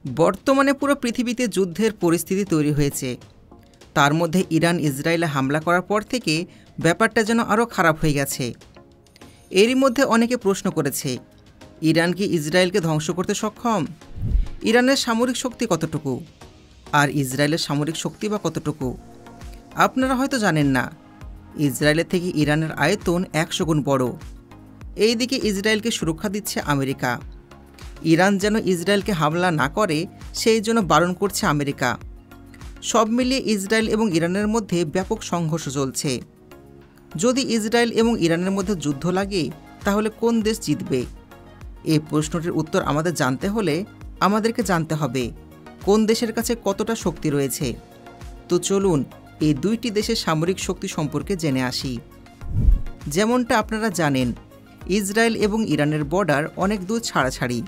বর্তমানে পুরো পৃথিবীতে যুদ্ধের পরিস্থিতি তৈরি হয়েছে। তার মধ্যে ইরান ইসরায়েলে হামলা করার পর থেকে ব্যাপারটা যেন আরও খারাপ হয়ে গেছে। এরই মধ্যে অনেকে প্রশ্ন করেছে, ইরান কি ইসরায়েলকে ধ্বংস করতে সক্ষম? ইরানের সামরিক শক্তি কতটুকু, আর ইসরায়েলের সামরিক শক্তি বা কতটুকু? আপনারা হয়তো জানেন না, ইসরায়েলের থেকে ইরানের আয়তন 100 গুণ বড়। এইদিকে ইসরায়েলকে সুরক্ষা দিচ্ছে আমেরিকা। ইরান যেন ইসরায়েলকে হামলা না করে সেই জন্য বারণ করছে আমেরিকা। সব মিলিয়ে ইসরায়েল এবং ইরানের মধ্যে ব্যাপক সংঘর্ষ চলছে। যদি ইসরায়েল এবং ইরানের মধ্যে যুদ্ধ লাগে তাহলে কোন দেশ জিতবে? এই প্রশ্নটির উত্তর আমাদের জানতে হলে আমাদেরকে জানতে হবে কোন দেশের কাছে কতটা শক্তি রয়েছে। তো চলুন এই দুইটি দেশের সামরিক শক্তি সম্পর্কে জেনে আসি। যেমনটা আপনারা জানেন, ইসরায়েল এবং ইরানের বর্ডার অনেক দূর ছাড়াছাড়ি,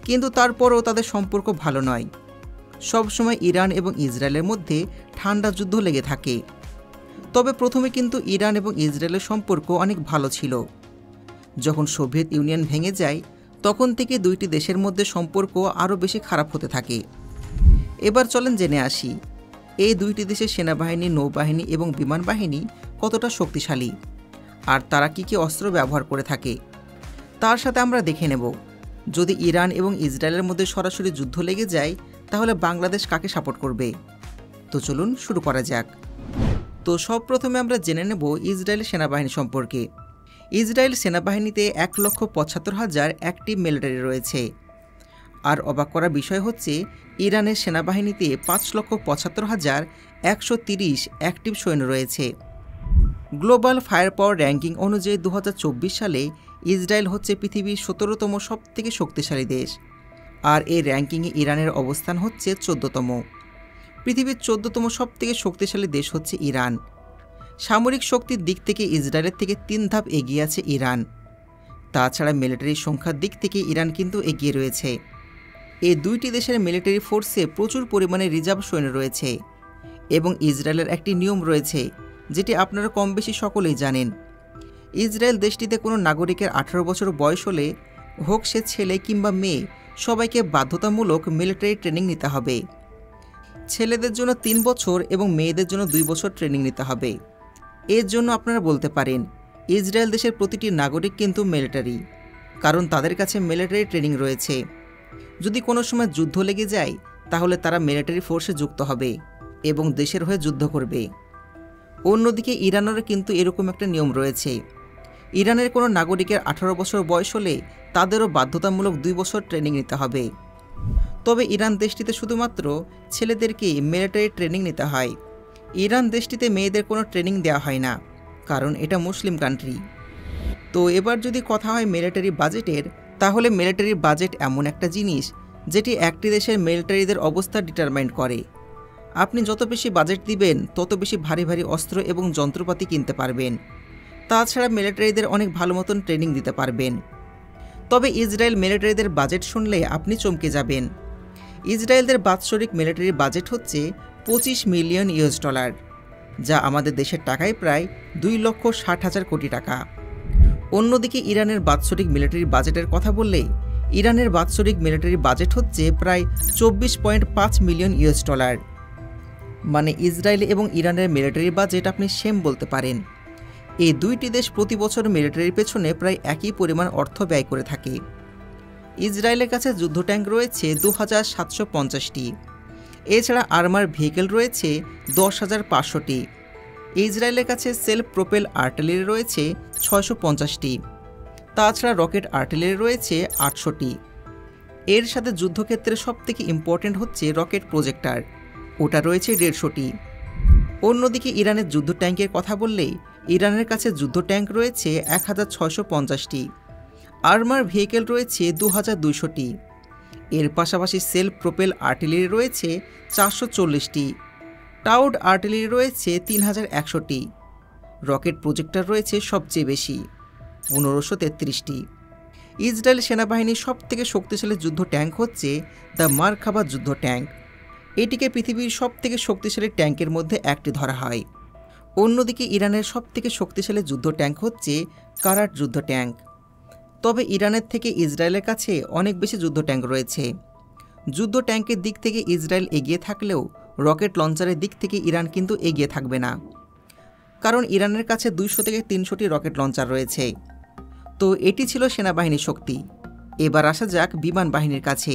কিন্তু তারপরও তাদের সম্পর্ক ভালো নয়। সবসময় ইরান এবং ইসরায়েলের মধ্যে ঠান্ডা যুদ্ধ লেগে থাকে। তবে প্রথমে কিন্তু ইরান এবং ইসরায়েলের সম্পর্ক অনেক ভালো ছিল। যখন সোভিয়েত ইউনিয়ন ভেঙে যায় তখন থেকে দুইটি দেশের মধ্যে সম্পর্ক আরও বেশি খারাপ হতে থাকে। এবার চলেন জেনে আসি এই দুইটি দেশের সেনাবাহিনী, নৌবাহিনী এবং বিমান বাহিনী কতটা শক্তিশালী, আর তারা কী কী অস্ত্র ব্যবহার করে থাকে। তার সাথে আমরা দেখে নেব, যদি ইরান এবং ইসরায়েলের মধ্যে সরাসরি যুদ্ধ লেগে যায় তাহলে বাংলাদেশ কাকে সাপোর্ট করবে। তো চলুন শুরু করা যাক। তো সব প্রথমে আমরা জেনে নেব ইসরায়েলের সেনাবাহিনী সম্পর্কে। ইসরায়েল সেনাবাহিনীতে 1,75,000 অ্যাক্টিভ মিলিটারি রয়েছে। আর অবাক করার বিষয় হচ্ছে ইরানের সেনাবাহিনীতে 5,75,130 অ্যাক্টিভ সৈন্য রয়েছে। গ্লোবাল ফায়ার পাওয়ার র্যাঙ্কিং অনুযায়ী 2024 সালে ইসরায়েল হচ্ছে পৃথিবীর 17তম সবথেকে শক্তিশালী দেশ, আর এই র্যাঙ্কিংয়ে ইরানের অবস্থান হচ্ছে 14তম। পৃথিবীর 14তম সবথেকে শক্তিশালী দেশ হচ্ছে ইরান। সামরিক শক্তির দিক থেকে ইসরায়েলের থেকে 3 ধাপ এগিয়ে আছে ইরান। তাছাড়া মিলিটারি সংখ্যার দিক থেকে ইরান কিন্তু এগিয়ে রয়েছে। এই দুইটি দেশের মিলিটারি ফোর্সে প্রচুর পরিমাণে রিজার্ভ সৈন্য রয়েছে এবং ইসরায়েলের একটি নিয়ম রয়েছে যেটি আপনারা কম বেশি সকলেই জানেন। ইসরায়েল দেশটিতে কোনো নাগরিকের 18 বছর বয়স হলে, হোক সে ছেলে কিংবা মেয়ে, সবাইকে বাধ্যতামূলক মিলিটারি ট্রেনিং নিতে হবে। ছেলেদের জন্য 3 বছর এবং মেয়েদের জন্য 2 বছর ট্রেনিং নিতে হবে। এর জন্য আপনারা বলতে পারেন ইসরায়েল দেশের প্রতিটি নাগরিক কিন্তু মিলিটারি, কারণ তাদের কাছে মিলিটারি ট্রেনিং রয়েছে। যদি কোনো সময় যুদ্ধ লেগে যায় তাহলে তারা মিলিটারি ফোর্সে যুক্ত হবে এবং দেশের হয়ে যুদ্ধ করবে। অন্যদিকে ইরানেরও কিন্তু এরকম একটা নিয়ম রয়েছে। ইরানের কোনো নাগরিকের 18 বছর বয়স হলে তাদেরও বাধ্যতামূলক 2 বছর ট্রেনিং নিতে হবে। তবে ইরান দেশটিতে শুধুমাত্র ছেলেদেরকেই মিলিটারি ট্রেনিং নিতে হয়। ইরান দেশটিতে মেয়েদের কোনো ট্রেনিং দেওয়া হয় না, কারণ এটা মুসলিম কান্ট্রি। তো এবার যদি কথা হয় মিলিটারি বাজেটের, তাহলে মিলিটারি বাজেট এমন একটা জিনিস যেটি একটি দেশের মিলিটারিদের অবস্থা ডিটারমাইন করে। আপনি যত বেশি বাজেট দিবেন তত বেশি ভারী ভারী অস্ত্র এবং যন্ত্রপাতি কিনতে পারবেন। তাছাড়া মিলিটারিদের অনেক ভালো মতন ট্রেনিং দিতে পারবেন। তবে ইসরায়েল মিলিটারিদের বাজেট শুনলে আপনি চমকে যাবেন। ইসরায়েলদের বাৎসরিক মিলিটারি বাজেট হচ্ছে $25 মিলিয়ন, যা আমাদের দেশের টাকায় প্রায় 2,60,000 কোটি টাকা। অন্যদিকে ইরানের বাৎসরিক মিলিটারি বাজেটের কথা বললে, ইরানের বাৎসরিক মিলিটারি বাজেট হচ্ছে প্রায় $24.5 মিলিয়ন। মানে ইসরায়েল এবং ইরানের মিলিটারি বাজেট আপনি সেম বলতে পারেন। এই দুইটি দেশ প্রতি বছর মিলিটারির পেছনে প্রায় একই পরিমাণ অর্থ ব্যয় করে থাকে। ইসরায়েলের কাছে যুদ্ধ ট্যাঙ্ক রয়েছে 2,750টি। এছাড়া আর্মার ভেহিকেল রয়েছে 10,500টি। ইসরায়েলের কাছে সেলফ প্রোপেল আর্টিলারি রয়েছে 650টি। তাছাড়া রকেট আর্টিলারি রয়েছে 800টি। এর সাথে যুদ্ধক্ষেত্রে সবথেকে ইম্পর্টেন্ট হচ্ছে রকেট প্রজেক্টর, ওটা রয়েছে 150টি। অন্যদিকে ইরানের যুদ্ধ ট্যাঙ্কের কথা বললেই ইরানের কাছে যুদ্ধ ট্যাঙ্ক রয়েছে 1,650টি। আর্মার ভেহিকেল রয়েছে 2,200টি। এর পাশাপাশি সেলফ প্রোপেল আর্টিলারি রয়েছে 440টি। টাউড আর্টিলারি রয়েছে 3,100টি। রকেট প্রজেক্টর রয়েছে সবচেয়ে বেশি, 1,533টি। ইসরায়েল সেনাবাহিনীর সবথেকে শক্তিশালী যুদ্ধ ট্যাঙ্ক হচ্ছে দ্য মারকাভা যুদ্ধ ট্যাঙ্ক। এটিকে পৃথিবীর সবথেকে শক্তিশালী ট্যাঙ্কের মধ্যে একটি ধরা হয়। অন্যদিকে ইরানের সবথেকে শক্তিশালী যুদ্ধ ট্যাঙ্ক হচ্ছে কারাট যুদ্ধ ট্যাঙ্ক। তবে ইরানের থেকে ইসরায়েলের কাছে অনেক বেশি যুদ্ধ ট্যাঙ্ক রয়েছে। যুদ্ধ ট্যাঙ্কের দিক থেকে ইসরায়েল এগিয়ে থাকলেও রকেট লঞ্চারের দিক থেকে ইরান কিন্তু এগিয়ে থাকবে না, কারণ ইরানের কাছে 200 থেকে 300টি রকেট লঞ্চার রয়েছে। তো এটি ছিল সেনাবাহিনীর শক্তি। এবার আসা যাক বিমান বাহিনীর কাছে।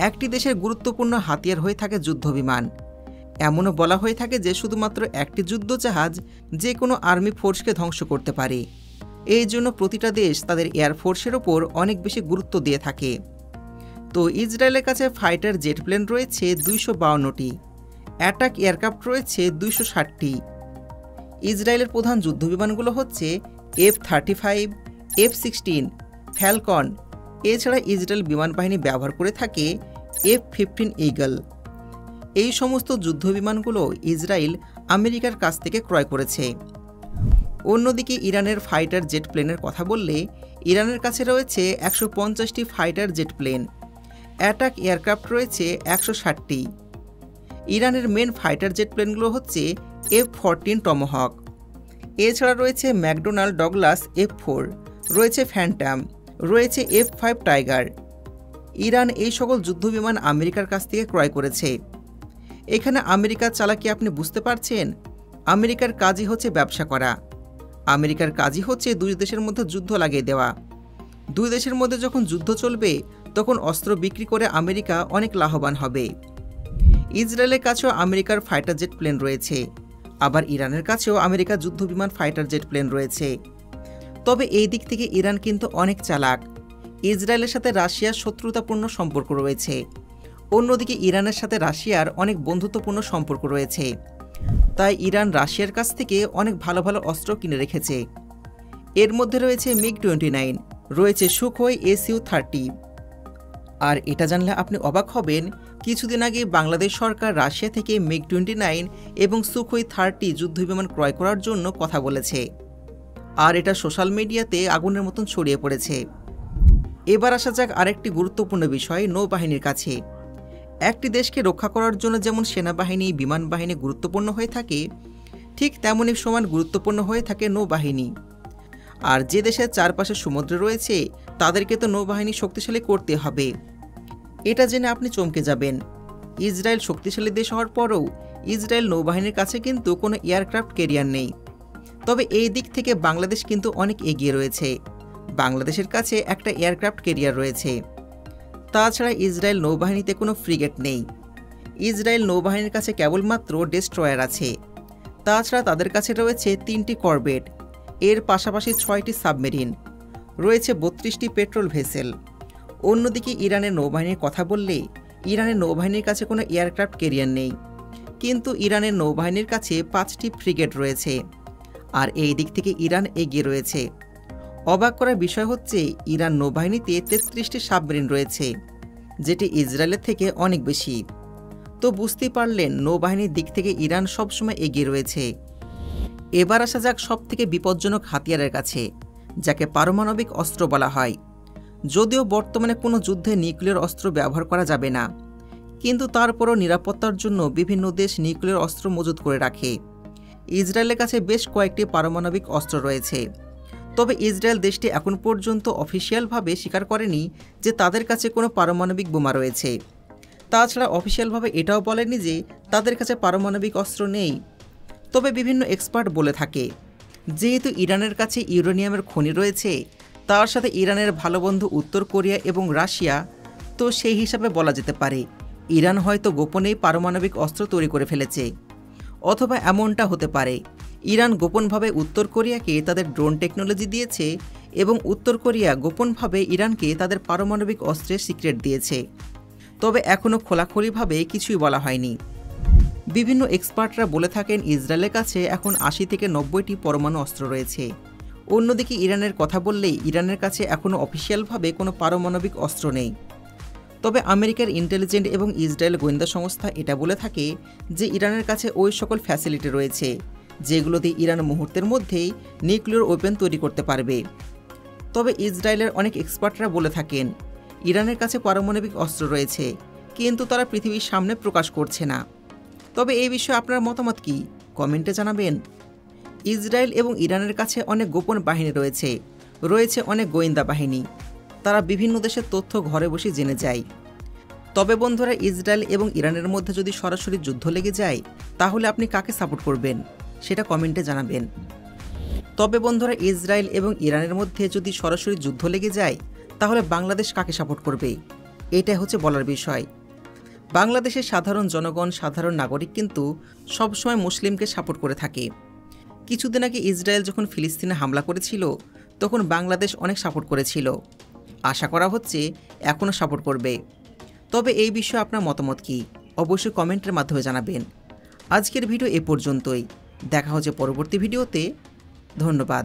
একটি দেশের গুরুত্বপূর্ণ হাতিয়ার হয়ে থাকে যুদ্ধবিমান। এমনও বলা হয়ে থাকে যে শুধুমাত্র একটি যুদ্ধজাহাজ যে কোনো আর্মি ফোর্সকে ধ্বংস করতে পারে। এই জন্য প্রতিটা দেশ তাদের এয়ারফোর্সের ওপর অনেক বেশি গুরুত্ব দিয়ে থাকে। তো ইসরায়েলের কাছে ফাইটার জেট প্লেন রয়েছে 252টি, অ্যাটাক এয়ারক্রাফট রয়েছে 260টি। ইসরায়েলের প্রধান যুদ্ধবিমানগুলো হচ্ছে F-35, F-16, ফ্যালকন। এছাড়া ইসরায়েল বিমান বাহিনী ব্যবহার করে থাকে F-15 ঈগল। এই সমস্ত যুদ্ধবিমানগুলো ইসরায়েল আমেরিকার কাছ থেকে ক্রয় করেছে। অন্যদিকে ইরানের ফাইটার জেট প্লেনের কথা বললে ইরানের কাছে রয়েছে 150টি fighter jet plane, attack aircraft রয়েছে 160টি। ইরানের মেন ফাইটার জেট প্লেনগুলো হচ্ছে F-14 টমহক, এছাড়া রয়েছে ম্যাকডোনাল্ড ডগলাস F-4, রয়েছে ফ্যান্টাম, রয়েছে F-5 টাইগার। ইরান এই সকল যুদ্ধবিমান আমেরিকার কাছ থেকে ক্রয় করেছে। এখানে আমেরিকার চালাকি আপনি বুঝতে পারছেন। আমেরিকার কাজই হচ্ছে ব্যবসা করা। আমেরিকার কাজই হচ্ছে দুই দেশের মধ্যে যুদ্ধ লাগিয়ে দেওয়া। দুই দেশের মধ্যে যখন যুদ্ধ চলবে তখন অস্ত্র বিক্রি করে আমেরিকা অনেক লাভবান হবে। ইসরায়েলের কাছেও আমেরিকার ফাইটার জেট প্লেন রয়েছে, আবার ইরানের কাছেও আমেরিকার যুদ্ধবিমান ফাইটার জেট প্লেন রয়েছে। তবে এই দিক থেকে ইরান কিন্তু অনেক চালাক। ইসরায়েলের সাথে রাশিয়ার শত্রুতাপূর্ণ সম্পর্ক রয়েছে, অন্যদিকে ইরানের সাথে রাশিয়ার অনেক বন্ধুত্বপূর্ণ সম্পর্ক রয়েছে। তাই ইরান রাশিয়ার কাছ থেকে অনেক ভালো ভালো অস্ত্র কিনে রেখেছে। এর মধ্যে রয়েছে MiG-29, রয়েছে সুখোই Su-30। আর এটা জানলে আপনি অবাক হবেন, কিছুদিন আগে বাংলাদেশ সরকার রাশিয়া থেকে MiG-29 এবং সুখোই 30 যুদ্ধবিমান ক্রয় করার জন্য কথা বলেছে। আর এটা সোশ্যাল মিডিয়াতে আগুনের মতন ছড়িয়ে পড়েছে। এবার আসা যাক আরেকটি গুরুত্বপূর্ণ বিষয়, নৌবাহিনীর কাছে। একটি দেশকে রক্ষা করার জন্য যেমন সেনাবাহিনী, বিমান বাহিনী গুরুত্বপূর্ণ হয়ে থাকে, ঠিক তেমনই সমান গুরুত্বপূর্ণ হয়ে থাকে নৌবাহিনী। আর যে দেশের চারপাশে সমুদ্র রয়েছে তাদেরকে তো নৌবাহিনী শক্তিশালী করতে হবে। এটা জেনে আপনি চমকে যাবেন, ইসরায়েল শক্তিশালী দেশ হওয়ার পরও ইসরায়েল নৌবাহিনীর কাছে কিন্তু কোনো এয়ারক্রাফট ক্যারিয়ার নেই। তবে এই দিক থেকে বাংলাদেশ কিন্তু অনেক এগিয়ে রয়েছে। বাংলাদেশের কাছে একটা এয়ারক্রাফট ক্যারিয়ার রয়েছে। তাছাড়া ইসরায়েল নৌবাহিনীতে কোনো ফ্রিগেট নেই। ইসরায়েল নৌবাহিনীর কাছে কেবলমাত্র ডেস্ট্রয়ার আছে। তাছাড়া তাদের কাছে রয়েছে 3টি করবেট, এর পাশাপাশি 6টি সাবমেরিন, রয়েছে 32টি পেট্রোল ভেসেল। অন্যদিকে ইরানের নৌবাহিনীর কথা বললে ইরানের নৌবাহিনীর কাছে কোনো এয়ারক্রাফট ক্যারিয়ার নেই, কিন্তু ইরানের নৌবাহিনীর কাছে 5টি ফ্রিগেট রয়েছে। আর এই দিক থেকে ইরান এগিয়ে রয়েছে। অবাক করার বিষয় হচ্ছে ইরান নৌবাহিনীতে 33টি সাবমেরিন রয়েছে, যেটি ইসরায়েলের থেকে অনেক বেশি। তো বুঝতেই পারলেন নৌবাহিনীর দিক থেকে ইরান সবসময় এগিয়ে রয়েছে। এবার আসা যাক সবথেকে বিপজ্জনক হাতিয়ারের কাছে, যাকে পারমাণবিক অস্ত্র বলা হয়। যদিও বর্তমানে কোনো যুদ্ধে নিউক্লিয়ার অস্ত্র ব্যবহার করা যাবে না, কিন্তু তারপরও নিরাপত্তার জন্য বিভিন্ন দেশ নিউক্লিয়ার অস্ত্র মজুত করে রাখে। ইসরায়েলের কাছে বেশ কয়েকটি পারমাণবিক অস্ত্র রয়েছে। তবে ইসরায়েল দেশটি এখন পর্যন্ত অফিসিয়ালভাবে স্বীকার করেনি যে তাদের কাছে কোনো পারমাণবিক বোমা রয়েছে। তাছাড়া অফিসিয়ালভাবে এটাও বলেনি যে তাদের কাছে পারমাণবিক অস্ত্র নেই। তবে বিভিন্ন এক্সপার্ট বলে থাকে, যেহেতু ইরানের কাছে ইউরেনিয়ামের খনি রয়েছে, তার সাথে ইরানের ভালো বন্ধু উত্তর কোরিয়া এবং রাশিয়া, তো সেই হিসাবে বলা যেতে পারে ইরান হয়তো গোপনেই পারমাণবিক অস্ত্র তৈরি করে ফেলেছে। অথবা এমনটা হতে পারে ইরান গোপনভাবে উত্তর কোরিয়াকে তাদের ড্রোন টেকনোলজি দিয়েছে এবং উত্তর কোরিয়া গোপনভাবে ইরানকে তাদের পারমাণবিক অস্ত্রের সিক্রেট দিয়েছে। তবে এখনও খোলাখুলিভাবে কিছুই বলা হয়নি। বিভিন্ন এক্সপার্টরা বলে থাকেন ইসরায়েলের কাছে এখন 80 থেকে 90টি পরমাণু অস্ত্র রয়েছে। অন্যদিকে ইরানের কথা বললেই ইরানের কাছে এখনও অফিসিয়ালভাবে কোনো পারমাণবিক অস্ত্র নেই। তবে আমেরিকার ইন্টেলিজেন্ট এবং ইসরায়েল গোয়েন্দা সংস্থা এটা বলে থাকে যে ইরানের কাছে ওই সকল ফ্যাসিলিটি রয়েছে যেগুলোতে ইরান মুহূর্তের মধ্যেই নিউক্লিয়ার ওয়েপেন তৈরি করতে পারবে। তবে ইসরায়েলের অনেক এক্সপার্টরা বলে থাকেন ইরানের কাছে পারমাণবিক অস্ত্র রয়েছে, কিন্তু তারা পৃথিবীর সামনে প্রকাশ করছে না। তবে এই বিষয়ে আপনার মতামত কি, কমেন্টে জানাবেন। ইসরায়েল এবং ইরানের কাছে অনেক গোপন বাহিনী রয়েছে অনেক গোয়েন্দা বাহিনী। তারা বিভিন্ন দেশের তথ্য ঘরে বসে জেনে যায়। তবে বন্ধুরা, ইসরায়েল এবং ইরানের মধ্যে যদি সরাসরি যুদ্ধ লেগে যায় তাহলে আপনি কাকে সাপোর্ট করবেন সেটা কমেন্টে জানাবেন। তবে বন্ধুরা, ইসরায়েল এবং ইরানের মধ্যে যদি সরাসরি যুদ্ধ লেগে যায় তাহলে বাংলাদেশ কাকে সাপোর্ট করবে, এটাই হচ্ছে বলার বিষয়। বাংলাদেশের সাধারণ জনগণ, সাধারণ নাগরিক কিন্তু সবসময় মুসলিমকে সাপোর্ট করে থাকে। কিছুদিন আগে ইসরায়েল যখন ফিলিস্তিনে হামলা করেছিল তখন বাংলাদেশ অনেক সাপোর্ট করেছিল। আশা করা হচ্ছে এখনও সাপোর্ট করবে। তবে এই বিষয়ে আপনার মতামত কী অবশ্যই কমেন্টের মাধ্যমে জানাবেন। আজকের ভিডিও এ পর্যন্তই, দেখা হচ্ছে পরবর্তী ভিডিওতে। ধন্যবাদ।